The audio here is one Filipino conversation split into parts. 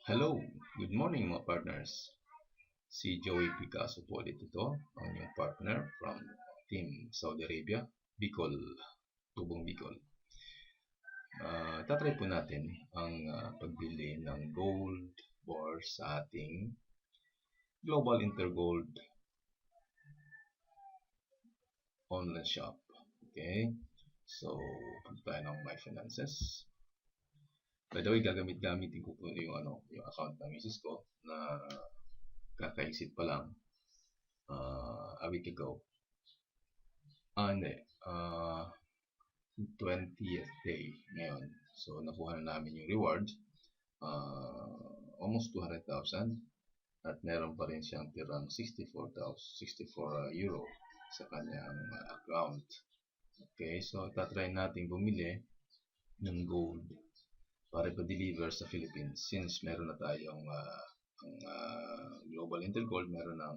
Hello, good morning mga partners. Si Joey Picasso po ulit ito, ang inyong partner from Team Saudi Arabia, Bicol, Tubong Bicol. Tatry po natin ang pagbili ng gold bars sa ating Global Intergold online shop. Okay, so punta tayo ng My Finances. By the way, gamitin ko po yung account ng misis ko na kaka-exit pa lang a week ago. Hindi. 20th day ngayon. So, nakuha na namin yung reward. Almost 200,000. At meron pa rin siyang tirang 64 euro sa kanyang account. Okay, so tatry natin bumili ng gold para ipa-deliver sa Philippines. Since meron na tayong Global Intergold, meron na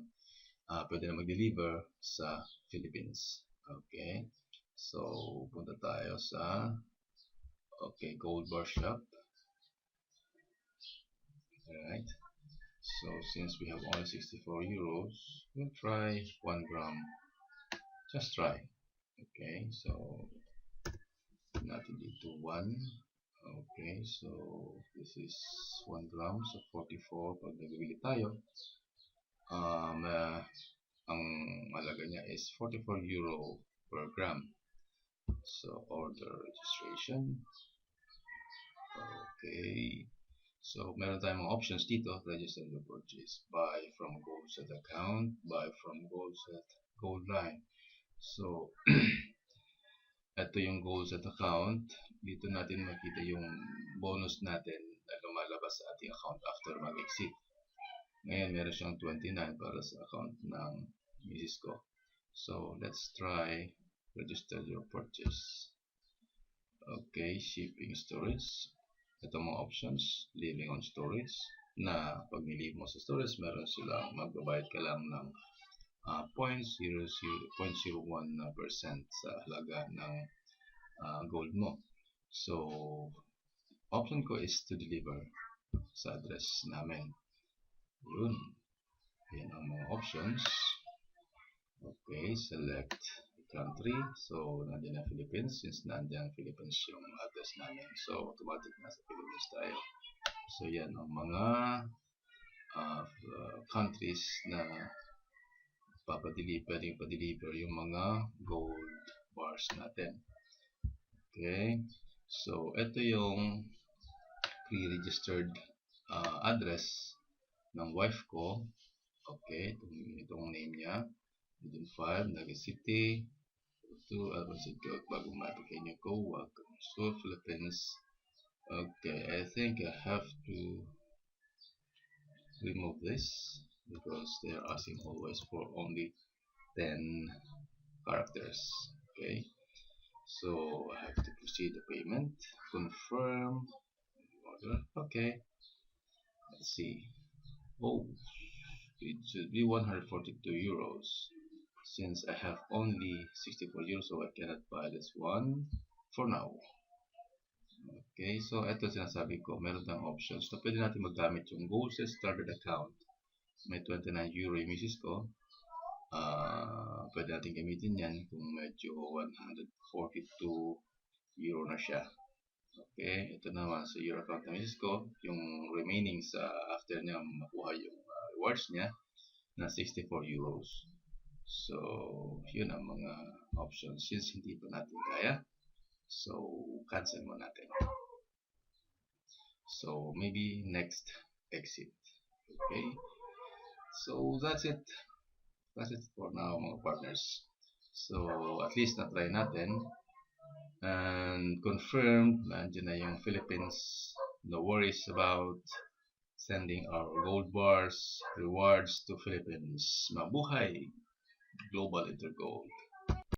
pwede na mag-deliver sa Philippines. Okay, so punta tayo sa gold bar shop. Alright, so since we have only 64 euros, we'll try 1 gram. Just try. Okay, so natin dito 1. Okay, so this is 1 gram, so 44 pag nagbibili tayo. Ang halaga niya is 44 euro per gram. So order registration. Okay, so meron tayong mga options dito. Register your purchase, buy from gold set account, buy from gold set gold line. So ito yung gold set account. Dito natin makita yung bonus natin na lumalabas sa ating account after mag-exit. Ngayon meron siyang 29 para sa account ng misis ko. So let's try register your purchase. Okay, shipping, storage. Ito mga options, leaving on storage, na pag nilive mo sa storage, meron silang magbabayad ka lang ng 0.01% sa halaga ng gold mo. So option ko is to deliver sa address namin. Yun. Yan ang mga options. Okay, select country. So nandiyan na Philippines. Since nandiyan Philippines yung address namin, so automatic nasa Philippines tayo. So yan ang mga countries na pwedeng pa-deliver yung mga gold bars natin. Okay, so ito yung pre-registered address ng wife ko. Okay, itong name niya, Region 5, Naga City, to Alfonso Bagong Mapikenya ko, welcome to Philippines. Okay, I think I have to remove this because they are asking always for only 10 characters. Okay, so I have to proceed the payment, confirm order. Okay, let's see. Oh, it should be 142 euros. Since I have only 64 euros, so I cannot buy this one for now. Okay, so ito sinasabi ko, meron tayong options. So pwede natin magamit yung gold set started account. May 29 euro yung misis ko. Pwede natin gamitin yan kung medyo 142 euro na siya. Okay, ito naman sa euro account ng misis ko, yung remaining sa after niya makuha yung rewards niya na 64 euros. So yun ang mga options. Since hindi pa natin kaya, so cancel mo natin. So maybe next exit. Okay, so that's it for now mga partners. So at least na-try natin and confirmed nandiyan na yung Philippines. No worries about sending our gold bars rewards to Philippines. Mabuhay Global Intergold.